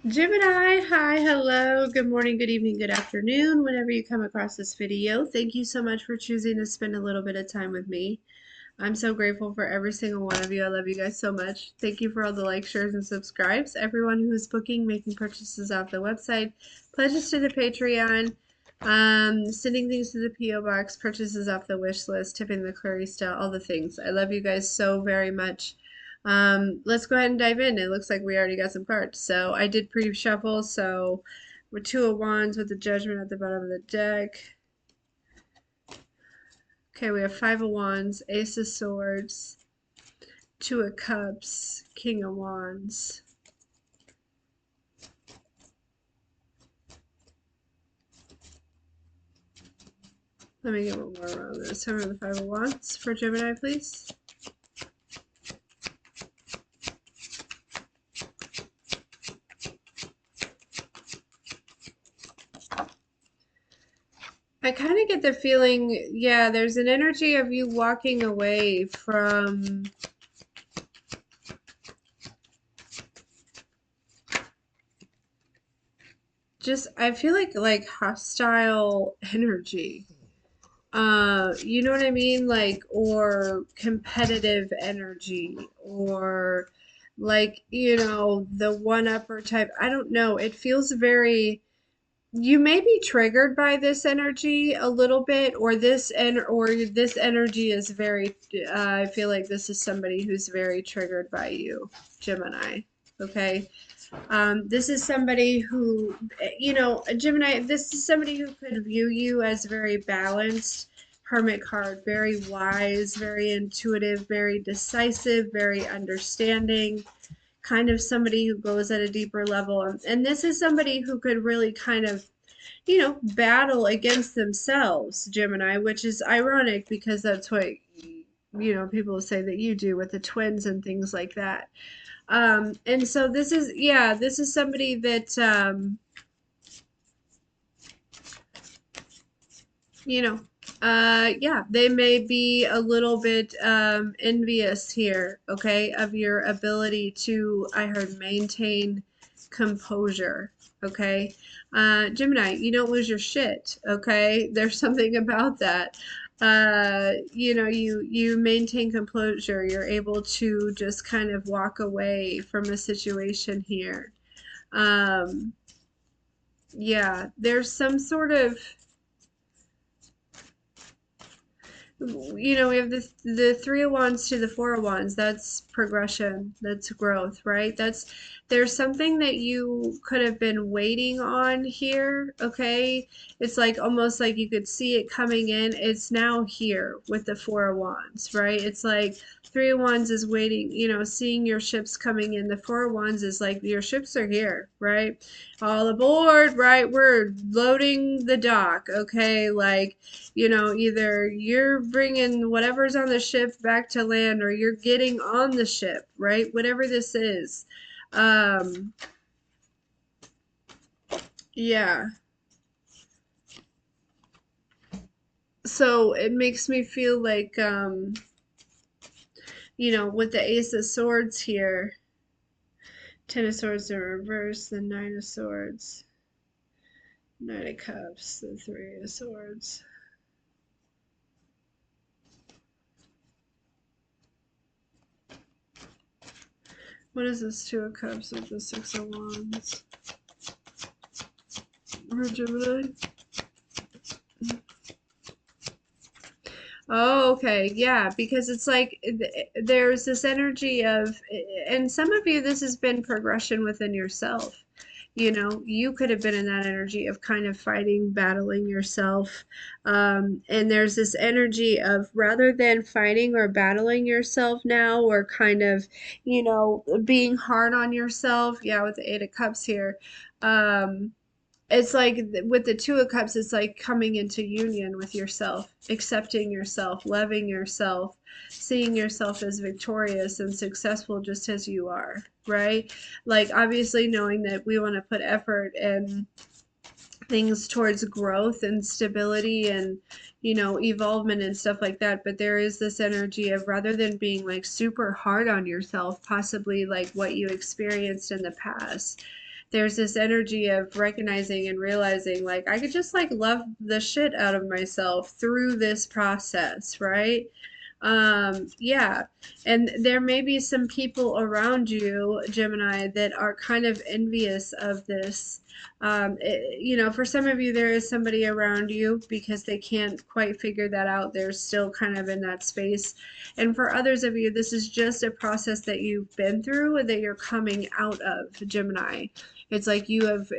Gemini, hi, hello, good morning, good evening, good afternoon, whenever you come across this video. Thank you so much for choosing to spend a little bit of time with me. I'm so grateful for every single one of you. I love you guys so much. Thank you for all the likes, shares, and subscribes. Everyone who is booking, making purchases off the website, pledges to the Patreon, sending things to the P.O. box, purchases off the wish list, tipping the Clary style, all the things. I love you guys so very much. Let's go ahead and dive in. It looks like we already got some cards. So I did pre-shuffle, so we're two of wands with the judgment at the bottom of the deck. Okay, we have five of wands, ace of swords, two of cups, king of wands. Let me get one more around this. Remember the five of wands for Gemini, please. I kind of get the feeling, yeah, there's an energy of you walking away from just, I feel like hostile energy. You know what I mean? Like, or competitive energy, or like, the one-upper type. I don't know. It feels very, you may be triggered by this energy a little bit, or this energy is very, I feel like this is somebody who's very triggered by you, Gemini. Okay. This is somebody who, Gemini, this is somebody who could view you as very balanced, hermit card, very wise, very intuitive, very decisive, very understanding, kind of somebody who goes at a deeper level. And this is somebody who could really kind of, battle against themselves, Gemini, which is ironic because that's what, people say that you do with the twins and things like that. And so this is, yeah, this is somebody that, you know, yeah, they may be a little bit envious here, okay, of your ability to, I heard, maintain composure, okay? Gemini, you don't lose your shit, okay? There's something about that. You maintain composure. You're able to just kind of walk away from a situation here. Um, yeah, there's some sort of, we have the three of wands to the four of wands. That's progression, that's growth, right? There's something that you could have been waiting on here, okay? It's like almost like you could see it coming in. It's now here with the four of wands, right? It's like three of wands is waiting, seeing your ships coming in. The four of wands is like your ships are here, right? All aboard, right? We're loading the dock, okay? Like, either you're bringing whatever's on the ship back to land, or you're getting on the ship, right? Whatever this is. Um, yeah. So it makes me feel like, with the Ace of Swords here, Ten of Swords in reverse, the Nine of Swords, Nine of Cups, the Three of Swords. What is this Two of Cups with the Six of Wands? Or Gemini? Oh, okay. Yeah, because it's like there's this energy of, and some of you, this has been progression within yourself. You could have been in that energy of kind of fighting, battling yourself. And there's this energy of rather than fighting or battling yourself now, or kind of, being hard on yourself. Yeah, with the Eight of Cups here. It's like with the Two of Cups, it's like coming into union with yourself, accepting yourself, loving yourself, seeing yourself as victorious and successful just as you are, right? Like, obviously, knowing that we want to put effort and things towards growth and stability and, evolvement and stuff like that. But there is this energy of rather than being like super hard on yourself, possibly like what you experienced in the past, there's this energy of recognizing and realizing like I could just like love the shit out of myself through this process, right? Yeah. And there may be some people around you, Gemini, that are kind of envious of this. For some of you, there is somebody around you because they can't quite figure that out. They're still kind of in that space. And for others of you, this is just a process that you've been through and that you're coming out of, Gemini. It's like you have,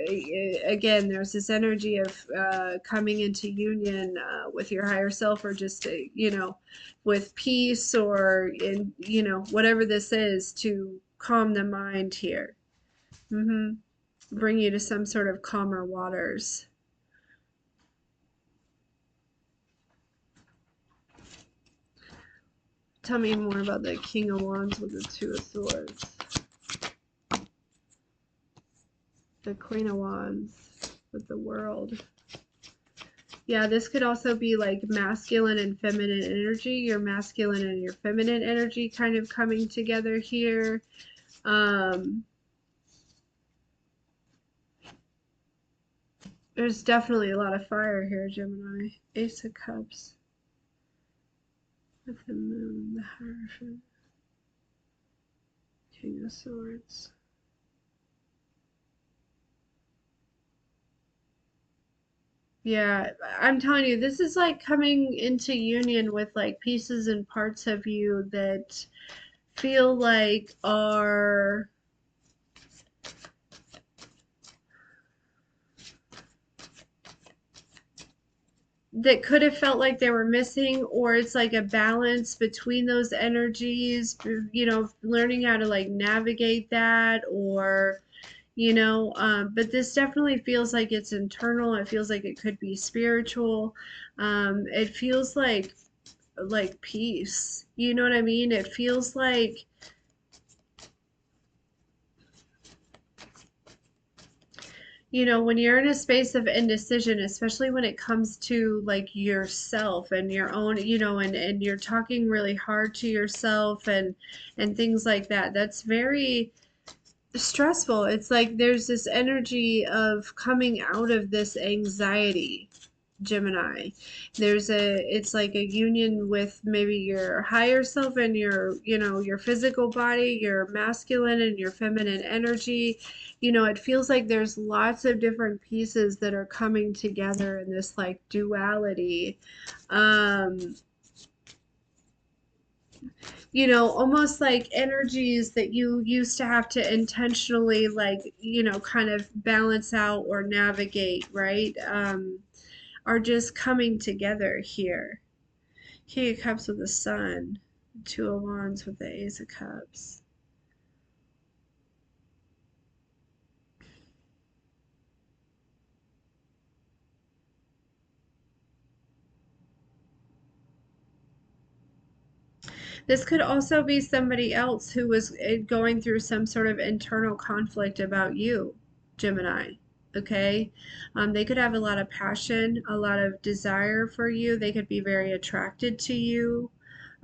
again, there's this energy of coming into union with your higher self, or just, with peace, or in, whatever this is, to calm the mind here. hmm Bring you to some sort of calmer waters. Tell me more about the King of Wands with the Two of Swords. The Queen of Wands with the World. Yeah, this could also be like masculine and feminine energy, your masculine and your feminine energy kind of coming together here. There's definitely a lot of fire here, Gemini. Ace of Cups with the Moon, the Hierophant, King of Swords. Yeah, I'm telling you, this is like coming into union with like pieces and parts of you that feel like are that could have felt like they were missing, or it's like a balance between those energies, learning how to like navigate that, or but this definitely feels like it's internal. It feels like it could be spiritual. It feels like peace. You know what I mean? It feels like, when you're in a space of indecision, especially when it comes to like yourself and your own, and you're talking really hard to yourself, and things like that. That's very stressful. It's like there's this energy of coming out of this anxiety, Gemini. It's like a union with maybe your higher self and your physical body, your masculine and your feminine energy. It feels like there's lots of different pieces that are coming together in this like duality. Um, almost like energies that you used to have to intentionally like, kind of balance out or navigate, right? Are just coming together here. King of Cups with the Sun, Two of Wands with the Ace of Cups. This could also be somebody else who was going through some sort of internal conflict about you, Gemini. Okay? They could have a lot of passion, a lot of desire for you. They could be very attracted to you.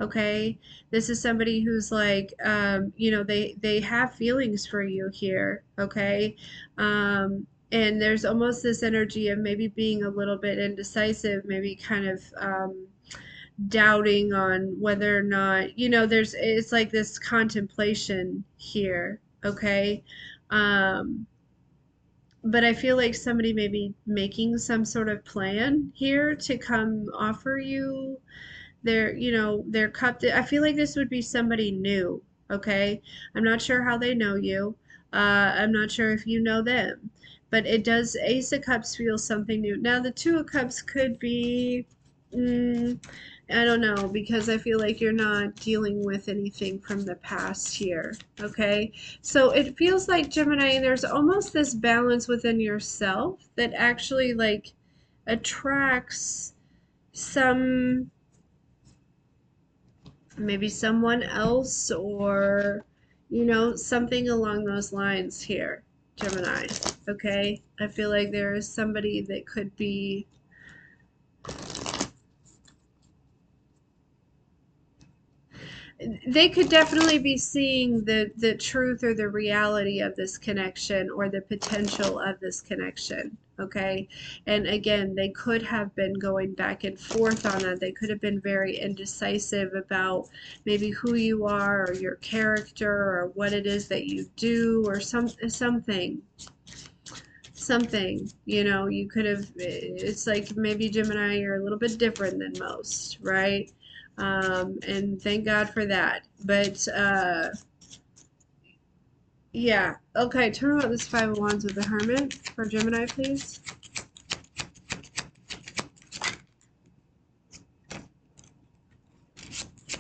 Okay? This is somebody who's like, they have feelings for you here. Okay? And there's almost this energy of maybe being a little bit indecisive, maybe kind of doubting on whether or not, it's like this contemplation here. Okay. um but I feel like somebody may be making some sort of plan here to come offer you their cup. I feel like this would be somebody new. Okay. I'm not sure how they know you. I'm not sure if you know them, but it does. Ace of Cups feels something new. Now the Two of Cups could be, mm, I don't know, because I feel like you're not dealing with anything from the past here. Okay. So it feels like, Gemini, there's almost this balance within yourself that actually like attracts some, maybe someone else, or something along those lines here, Gemini. Okay. I feel like there is somebody that could be, they could definitely be seeing the truth or the reality of this connection or the potential of this connection. Okay. And again, they could have been going back and forth on that. They could have been very indecisive about maybe who you are or your character or what it is that you do or something, you could have, it's like maybe Gemini, you're a little bit different than most, right? And thank God for that. But yeah, okay, tell me about this Five of Wands with the Hermit for Gemini, please.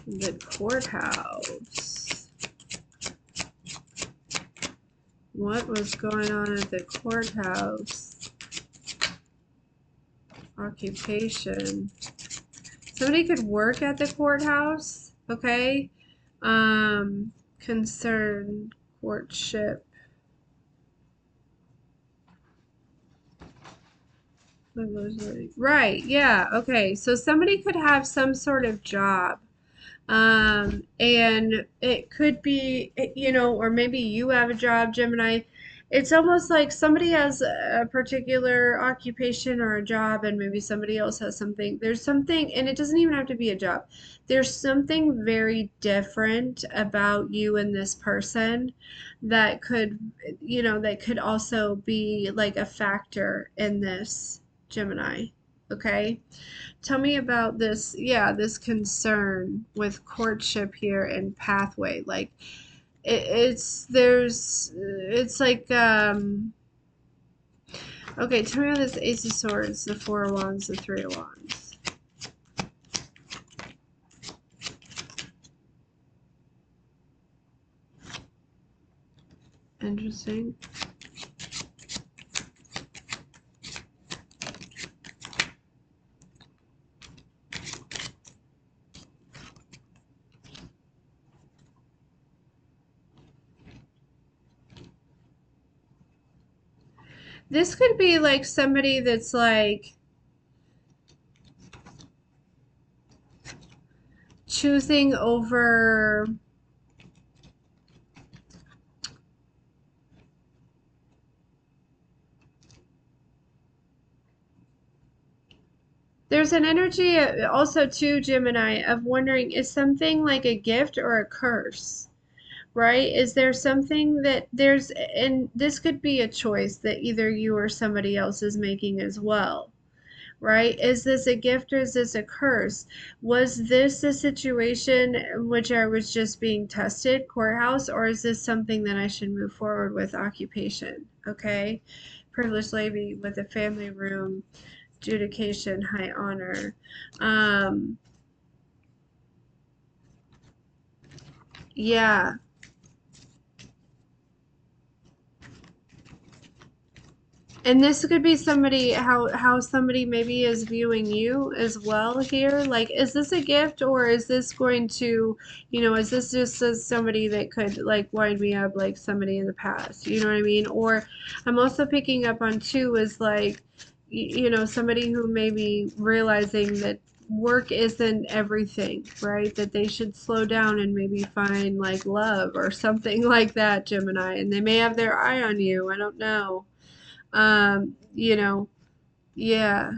The courthouse. What was going on at the courthouse? Occupation. Somebody could work at the courthouse, okay? Concern, courtship. Right, yeah, okay. So somebody could have some sort of job. And it could be, or maybe you have a job, Gemini. It's almost like somebody has a particular occupation or a job, and maybe somebody else has something. There's something, and it doesn't even have to be a job. There's something very different about you and this person that could, that could also be like a factor in this, Gemini. Okay? Tell me about this, yeah, this concern with courtship here and pathway. Like it's like okay, tell me about this Ace of Swords, the Four of Wands, the Three of Wands. Interesting. This could be like somebody that's like choosing over there's an energy also too, Gemini, of wondering is something like a gift or a curse? Right? Is there something that there's, and this could be a choice that either you or somebody else is making as well, right? Is this a gift or is this a curse? Was this a situation in which I was just being tested, courthouse, or is this something that I should move forward with, occupation? Okay. Privileged lady with a family room, adjudication, high honor. Um, yeah. And this could be somebody, how somebody maybe is viewing you as well here. Like, is this a gift or is this going to, is this just as somebody that could like wind me up like somebody in the past? You know what I mean? Or I'm also picking up on too is like, somebody who may be realizing that work isn't everything, right? That they should slow down and maybe find like love or something like that, Gemini. And they may have their eye on you. I don't know. Um, you know, yeah.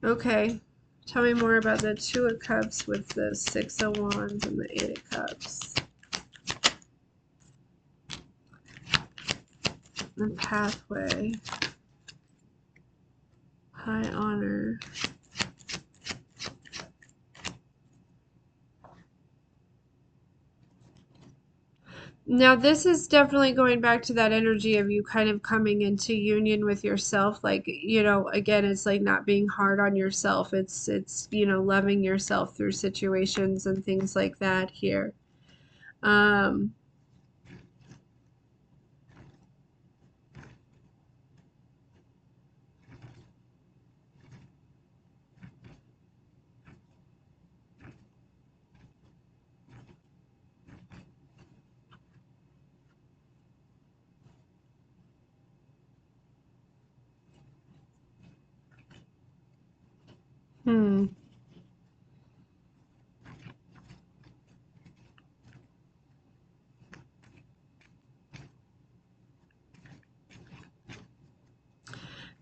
Okay. Tell me more about the Two of Cups with the Six of Wands and the Eight of Cups. The pathway. High honor. Now, this is definitely going back to that energy of you kind of coming into union with yourself. Like, again, it's like not being hard on yourself. It's loving yourself through situations and things like that here. Um, hmm.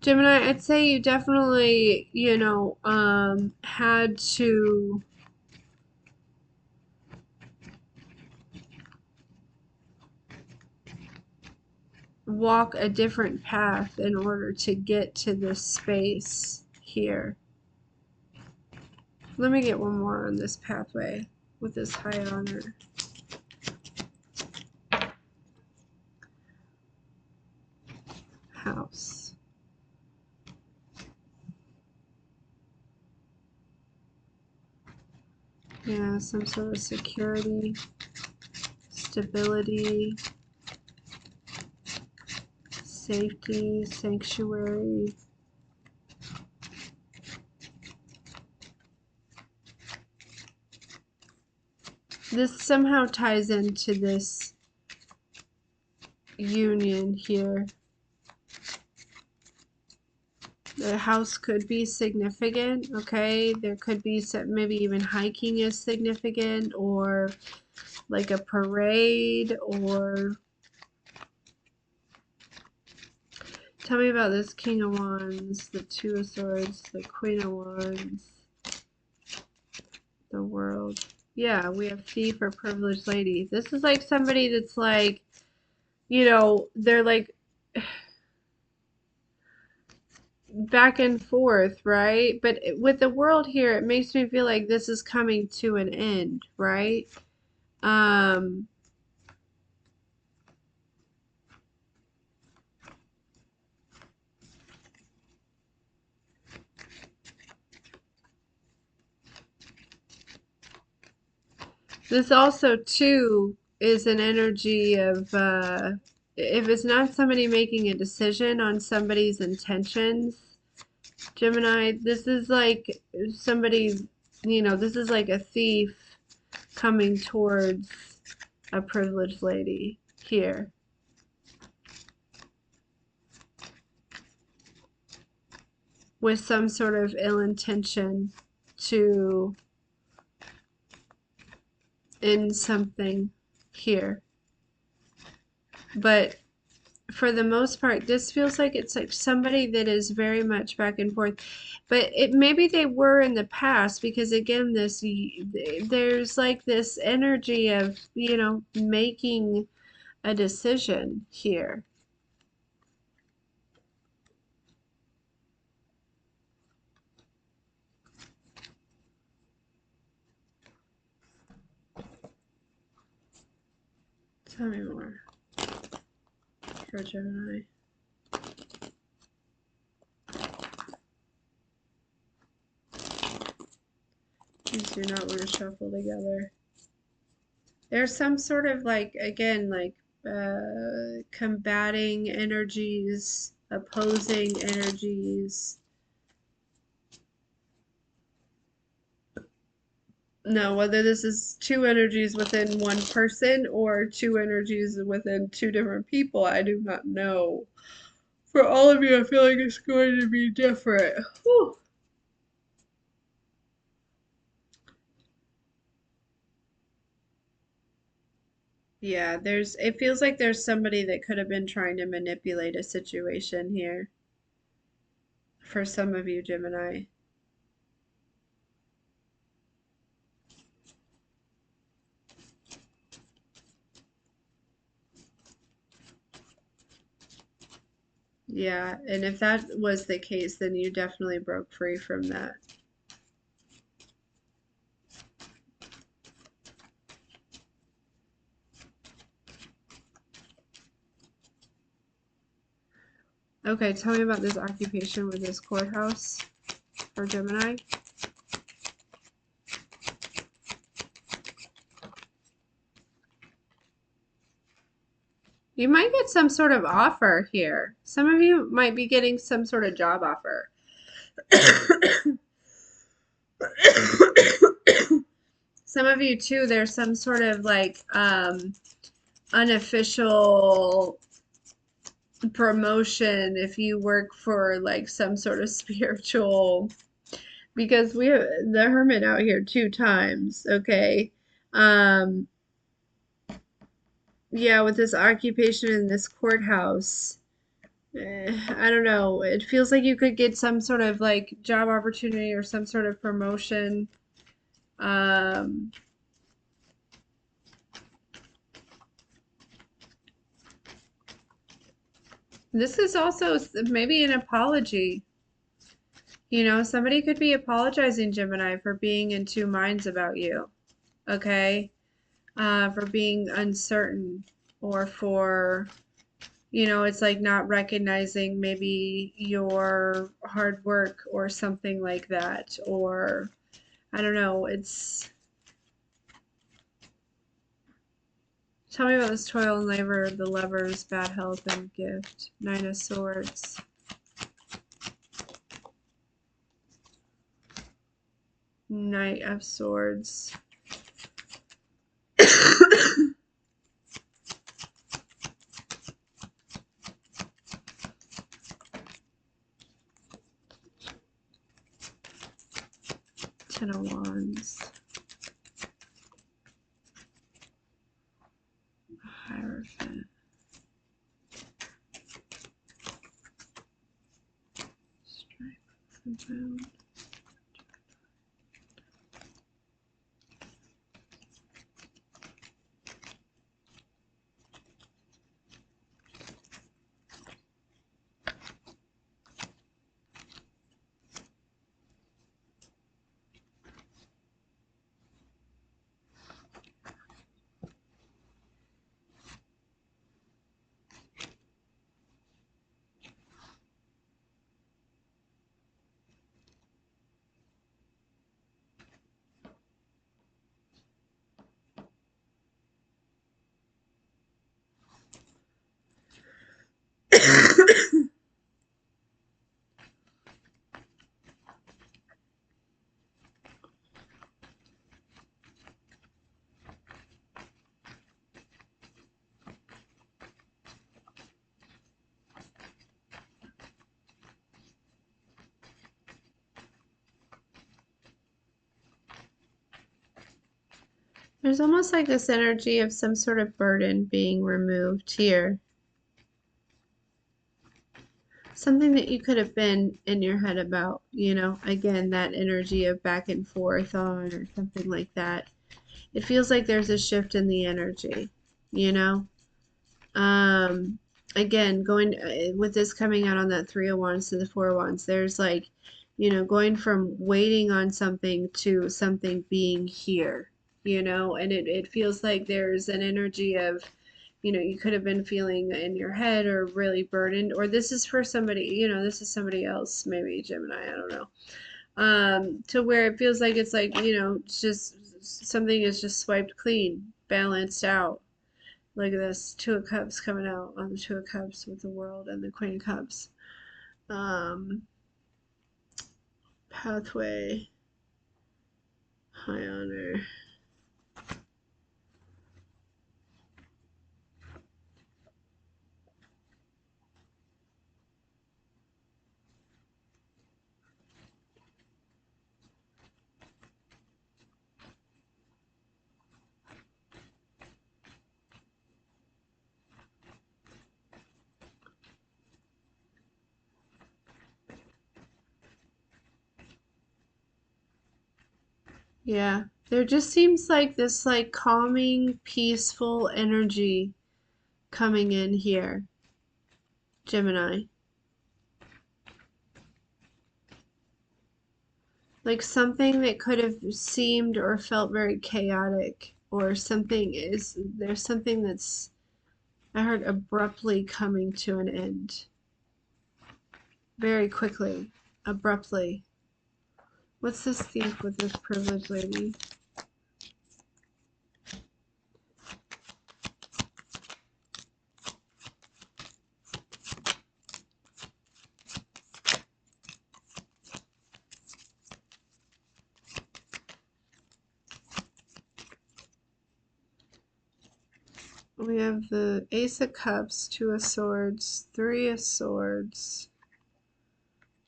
Gemini, I'd say you definitely, had to walk a different path in order to get to this space here. Let me get one more on this pathway with this high honor. House. Yeah, some sort of security, stability, safety, sanctuary. This somehow ties into this union here. The house could be significant, okay? There could be some, maybe even hiking is significant, or like a parade, or tell me about this King of Wands, the Two of Swords, the Queen of Wands, the World. Yeah, we have Thief or Privileged Lady. This is like somebody that's like, they're like back and forth, right? But with the World here, it makes me feel like this is coming to an end, right? Um, this also too is an energy of if it's not somebody making a decision on somebody's intentions, Gemini, this is like somebody, this is like a thief coming towards a privileged lady here. With some sort of ill intention to end something here. But for the most part, this feels like it's like somebody that is very much back and forth. But it maybe they were in the past, because again, there's like this energy of, making a decision here. Tell me more for Gemini. These do not want to shuffle together. There's some sort of like, again, like combating energies, opposing energies. No, whether this is two energies within one person or two energies within two different people, I do not know. For all of you, I feel like it's going to be different. Whew. Yeah, it feels like there's somebody that could have been trying to manipulate a situation here for some of you, Gemini. Yeah, and if that was the case, then you definitely broke free from that. Okay, tell me about this occupation with this courthouse for Gemini. You might get some sort of offer here. Some of you might be getting some sort of job offer. Some of you too, there's some sort of like unofficial promotion if you work for like some sort of spiritual, because we have the Hermit out here 2 times, okay? Um, yeah, with this occupation in this courthouse, I don't know. It feels like you could get some sort of like job opportunity or some sort of promotion. Um, this is also maybe an apology. You know, somebody could be apologizing, Gemini, for being in two minds about you. Okay? For being uncertain or for, you know, it's like not recognizing maybe your hard work or something like that. Or, I don't know, it's. Tell me about this toil and labor, the lovers, bad health, and gift. Nine of Swords. Knight of Swords. Ten of Wands. Hierophant. Strength and bound. There's almost like this energy of some sort of burden being removed here. Something that you could have been in your head about, you know, again, that energy of back and forth on or something like that. It feels like there's a shift in the energy, you know? Um, again, going with this coming out on that Three of Wands to the Four of Wands, there's like, you know, going from waiting on something to something being here, you know, and it feels like there's an energy of, you know, you could have been feeling in your head or really burdened, or this is for somebody, you know, this is somebody else, maybe Gemini, I don't know. To where it feels like it's like, you know, it's just something is just swiped clean, balanced out. Look at this, Two of Cups coming out on the Two of Cups with the World and the Queen of Cups. Um, Pathway, High Honor. Yeah, there just seems like this like calming, peaceful energy coming in here, Gemini. Like something that could have seemed or felt very chaotic, or something is there's something that's I heard abruptly coming to an end. Very quickly, abruptly. What's this thief with this privileged lady? We have the Ace of Cups, Two of Swords, Three of Swords,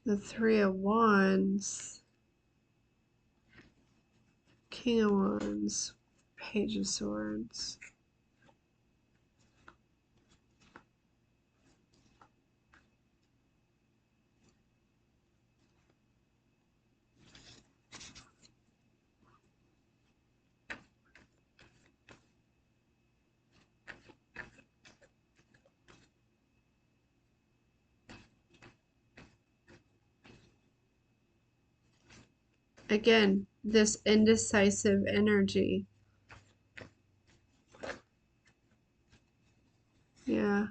the Three of Wands, King of Wands, Page of Swords. Again, this indecisive energy. Yeah.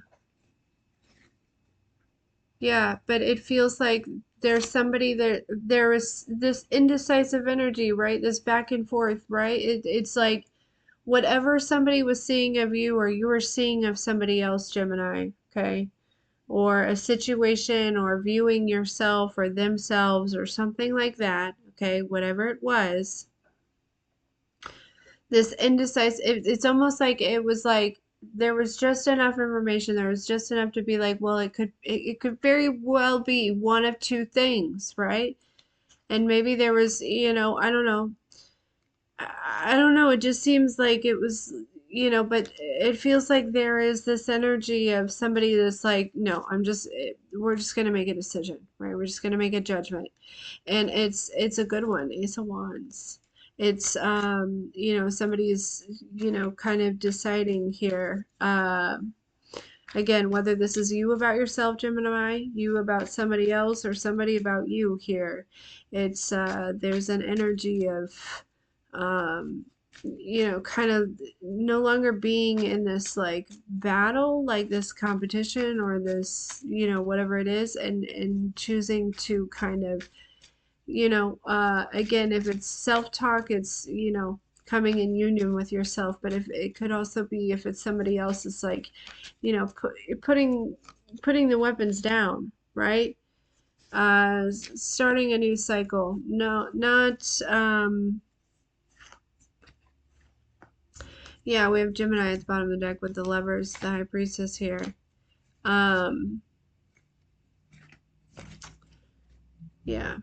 Yeah, but it feels like there's somebody there is this indecisive energy, right? This back and forth, right? It's like whatever somebody was seeing of you or you were seeing of somebody else, Gemini, okay? Or a situation or viewing yourself or themselves or something like that, okay? Whatever it was, this indecisive, it's almost like it was like there was just enough information, there was just enough to be like, well, it could very well be one of two things, right? And maybe there was, I don't know. I don't know, it just seems like it was, but it feels like there is this energy of somebody that's like, no, we're just gonna make a decision, right? We're just gonna make a judgment, and it's a good one. Ace of Wands. It's somebody's kind of deciding here. Again, whether this is you about yourself, Gemini, you about somebody else, or somebody about you here, it's there's an energy of um, kind of no longer being in this like battle, like this competition or this, whatever it is, and choosing to kind of again, if it's self-talk, it's, coming in union with yourself. But if it could also be if it's somebody else, it's like, putting the weapons down, right? Starting a new cycle. No, not, yeah, we have Gemini at the bottom of the deck with the lovers, the high priestess here. Um, yeah,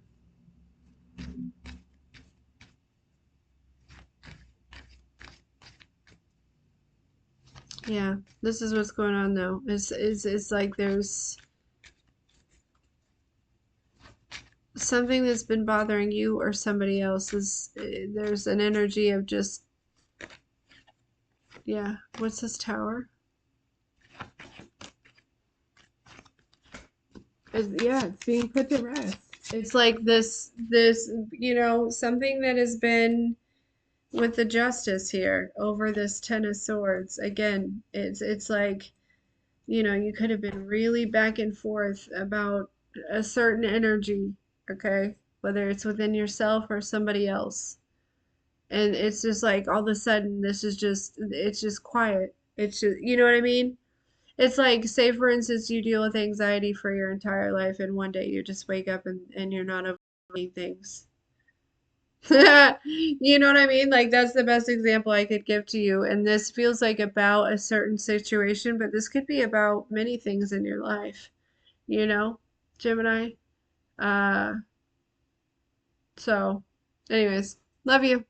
yeah. This is what's going on though. It's like there's something that's been bothering you or somebody else is there's an energy of just yeah, what's this tower? Yeah, it's being put to rest. It's like this something that has been with the justice here over this ten of swords. Again, it's like you could have been really back and forth about a certain energy, okay, whether it's within yourself or somebody else. And it's just like all of a sudden it's just quiet. It's just, you know what I mean? It's like, say for instance, you deal with anxiety for your entire life and one day you just wake up and you're not overthinking things. You know what I mean? Like that's the best example I could give to you. And this feels like about a certain situation, but this could be about many things in your life, you know, Gemini. Uh so anyways, love you.